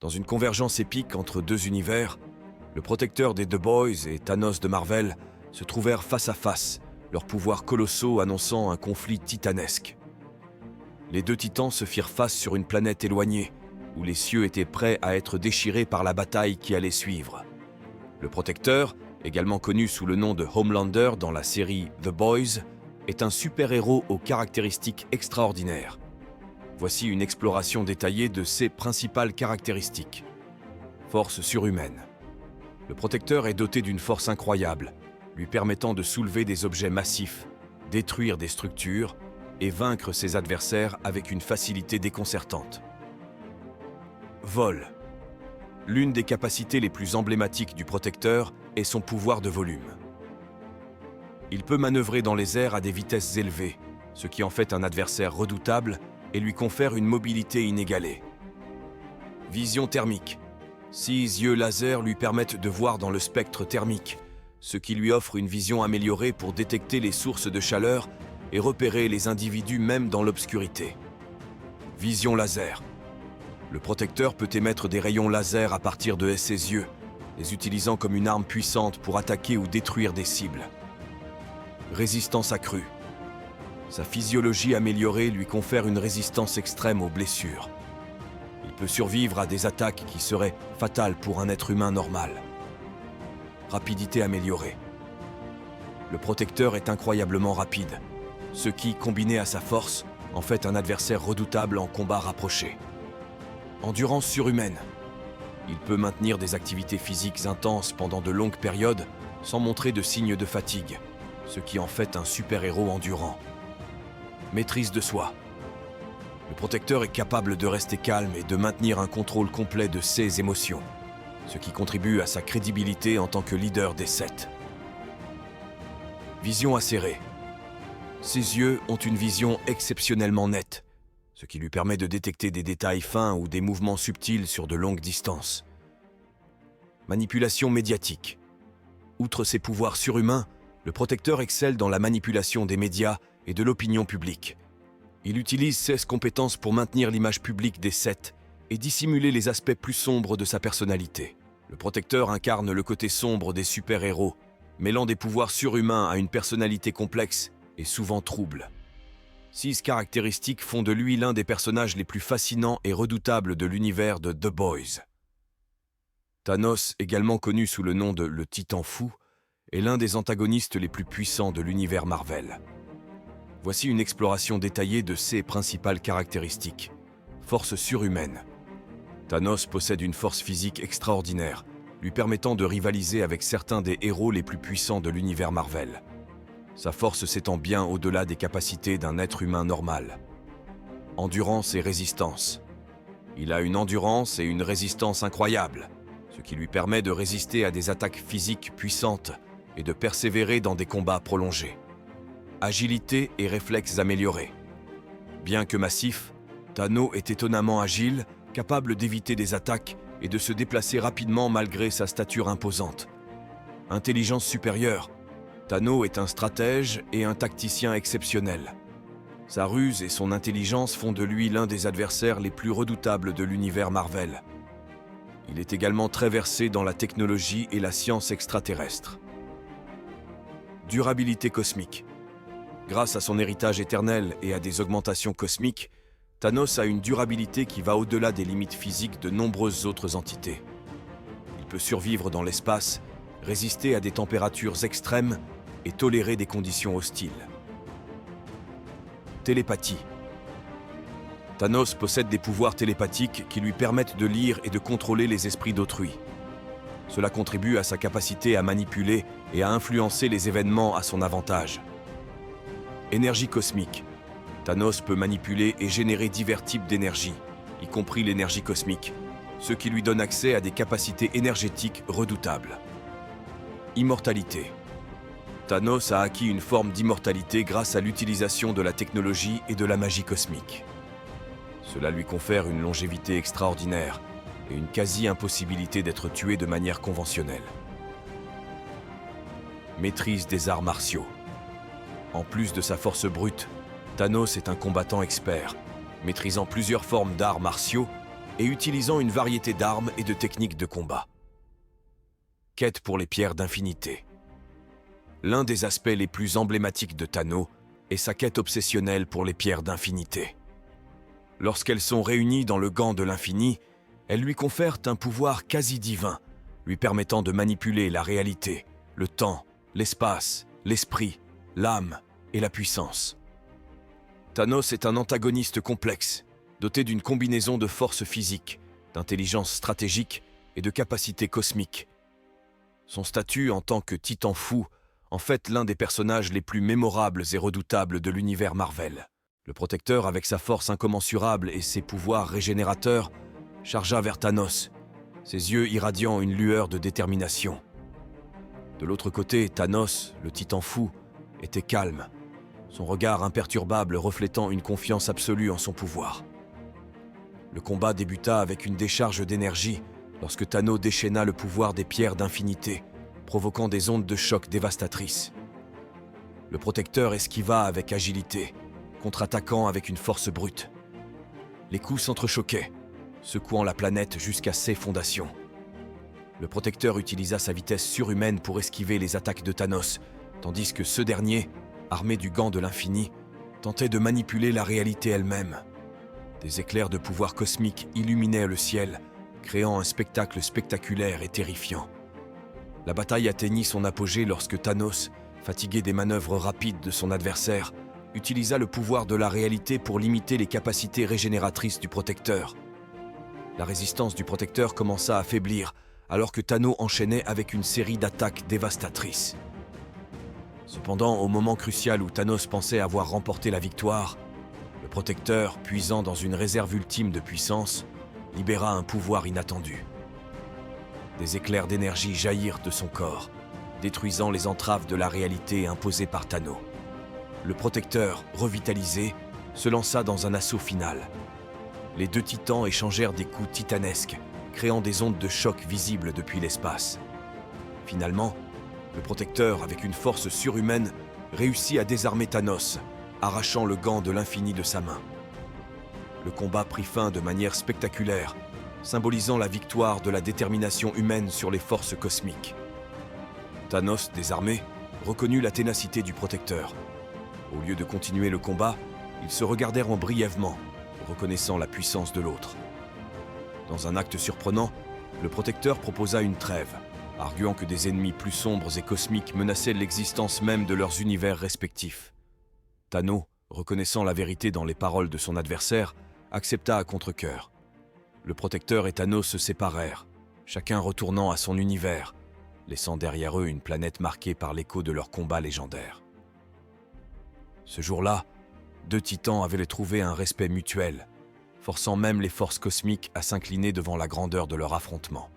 Dans une convergence épique entre deux univers, le protecteur des The Boys et Thanos de Marvel se trouvèrent face à face, leurs pouvoirs colossaux annonçant un conflit titanesque. Les deux titans se firent face sur une planète éloignée, où les cieux étaient prêts à être déchirés par la bataille qui allait suivre. Le protecteur, également connu sous le nom de Homelander dans la série The Boys, est un super-héros aux caractéristiques extraordinaires. Voici une exploration détaillée de ses principales caractéristiques. Force surhumaine. Le protecteur est doté d'une force incroyable, lui permettant de soulever des objets massifs, détruire des structures et vaincre ses adversaires avec une facilité déconcertante. Vol. L'une des capacités les plus emblématiques du protecteur est son pouvoir de volume. Il peut manœuvrer dans les airs à des vitesses élevées, ce qui en fait un adversaire redoutable et lui confère une mobilité inégalée. Vision thermique. 6 yeux laser lui permettent de voir dans le spectre thermique, ce qui lui offre une vision améliorée pour détecter les sources de chaleur et repérer les individus même dans l'obscurité. Vision laser. Le protecteur peut émettre des rayons laser à partir de ses yeux, les utilisant comme une arme puissante pour attaquer ou détruire des cibles. Résistance accrue. Sa physiologie améliorée lui confère une résistance extrême aux blessures. Il peut survivre à des attaques qui seraient fatales pour un être humain normal. Rapidité améliorée. Le protecteur est incroyablement rapide, ce qui, combiné à sa force, en fait un adversaire redoutable en combat rapproché. Endurance surhumaine. Il peut maintenir des activités physiques intenses pendant de longues périodes sans montrer de signes de fatigue, ce qui en fait un super-héros endurant. Maîtrise de soi. Le protecteur est capable de rester calme et de maintenir un contrôle complet de ses émotions, ce qui contribue à sa crédibilité en tant que leader des 7. Vision acérée. Ses yeux ont une vision exceptionnellement nette, ce qui lui permet de détecter des détails fins ou des mouvements subtils sur de longues distances. Manipulation médiatique. Outre ses pouvoirs surhumains, le protecteur excelle dans la manipulation des médias et de l'opinion publique. Il utilise ses compétences pour maintenir l'image publique des 7 et dissimuler les aspects plus sombres de sa personnalité. Le protecteur incarne le côté sombre des super-héros, mêlant des pouvoirs surhumains à une personnalité complexe et souvent trouble. 6 caractéristiques font de lui l'un des personnages les plus fascinants et redoutables de l'univers de The Boys. Thanos, également connu sous le nom de le Titan Fou, est l'un des antagonistes les plus puissants de l'univers Marvel. Voici une exploration détaillée de ses principales caractéristiques. Force surhumaine. Thanos possède une force physique extraordinaire, lui permettant de rivaliser avec certains des héros les plus puissants de l'univers Marvel. Sa force s'étend bien au-delà des capacités d'un être humain normal. Endurance et résistance. Il a une endurance et une résistance incroyables, ce qui lui permet de résister à des attaques physiques puissantes et de persévérer dans des combats prolongés. Agilité et réflexes améliorés. Bien que massif, Thanos est étonnamment agile, capable d'éviter des attaques et de se déplacer rapidement malgré sa stature imposante. Intelligence supérieure. Thanos est un stratège et un tacticien exceptionnel. Sa ruse et son intelligence font de lui l'un des adversaires les plus redoutables de l'univers Marvel. Il est également très versé dans la technologie et la science extraterrestre. Durabilité cosmique. Grâce à son héritage éternel et à des augmentations cosmiques, Thanos a une durabilité qui va au-delà des limites physiques de nombreuses autres entités. Il peut survivre dans l'espace, résister à des températures extrêmes et tolérer des conditions hostiles. Télépathie. Thanos possède des pouvoirs télépathiques qui lui permettent de lire et de contrôler les esprits d'autrui. Cela contribue à sa capacité à manipuler et à influencer les événements à son avantage. Énergie cosmique. Thanos peut manipuler et générer divers types d'énergie, y compris l'énergie cosmique, ce qui lui donne accès à des capacités énergétiques redoutables. Immortalité. Thanos a acquis une forme d'immortalité grâce à l'utilisation de la technologie et de la magie cosmique. Cela lui confère une longévité extraordinaire et une quasi-impossibilité d'être tué de manière conventionnelle. Maîtrise des arts martiaux. En plus de sa force brute, Thanos est un combattant expert, maîtrisant plusieurs formes d'arts martiaux et utilisant une variété d'armes et de techniques de combat. Quête pour les pierres d'infinité. L'un des aspects les plus emblématiques de Thanos est sa quête obsessionnelle pour les pierres d'infinité. Lorsqu'elles sont réunies dans le gant de l'infini, elles lui confèrent un pouvoir quasi divin, lui permettant de manipuler la réalité, le temps, l'espace, l'esprit, l'âme et la puissance. Thanos est un antagoniste complexe, doté d'une combinaison de force physique, d'intelligence stratégique et de capacités cosmiques. Son statut en tant que titan fou en fait l'un des personnages les plus mémorables et redoutables de l'univers Marvel. Le Protecteur, avec sa force incommensurable et ses pouvoirs régénérateurs, chargea vers Thanos, ses yeux irradiant une lueur de détermination. De l'autre côté, Thanos, le titan fou, était calme, son regard imperturbable reflétant une confiance absolue en son pouvoir. Le combat débuta avec une décharge d'énergie lorsque Thanos déchaîna le pouvoir des pierres d'infinité, provoquant des ondes de choc dévastatrices. Le Protecteur esquiva avec agilité, contre-attaquant avec une force brute. Les coups s'entrechoquaient, secouant la planète jusqu'à ses fondations. Le Protecteur utilisa sa vitesse surhumaine pour esquiver les attaques de Thanos, tandis que ce dernier, armé du gant de l'infini, tentait de manipuler la réalité elle-même. Des éclairs de pouvoir cosmique illuminaient le ciel, créant un spectacle spectaculaire et terrifiant. La bataille atteignit son apogée lorsque Thanos, fatigué des manœuvres rapides de son adversaire, utilisa le pouvoir de la réalité pour limiter les capacités régénératrices du Protecteur. La résistance du Protecteur commença à faiblir, alors que Thanos enchaînait avec une série d'attaques dévastatrices. Cependant, au moment crucial où Thanos pensait avoir remporté la victoire, le Protecteur, puisant dans une réserve ultime de puissance, libéra un pouvoir inattendu. Des éclairs d'énergie jaillirent de son corps, détruisant les entraves de la réalité imposée par Thanos. Le Protecteur, revitalisé, se lança dans un assaut final. Les deux titans échangèrent des coups titanesques, créant des ondes de choc visibles depuis l'espace. Finalement, le Protecteur, avec une force surhumaine, réussit à désarmer Thanos, arrachant le gant de l'infini de sa main. Le combat prit fin de manière spectaculaire, symbolisant la victoire de la détermination humaine sur les forces cosmiques. Thanos, désarmé, reconnut la ténacité du Protecteur. Au lieu de continuer le combat, ils se regardèrent brièvement, reconnaissant la puissance de l'autre. Dans un acte surprenant, le Protecteur proposa une trêve, arguant que des ennemis plus sombres et cosmiques menaçaient l'existence même de leurs univers respectifs. Thanos, reconnaissant la vérité dans les paroles de son adversaire, accepta à contre-cœur. Le Protecteur et Thanos se séparèrent, chacun retournant à son univers, laissant derrière eux une planète marquée par l'écho de leur combat légendaire. Ce jour-là, deux titans avaient trouvé un respect mutuel, forçant même les forces cosmiques à s'incliner devant la grandeur de leur affrontement.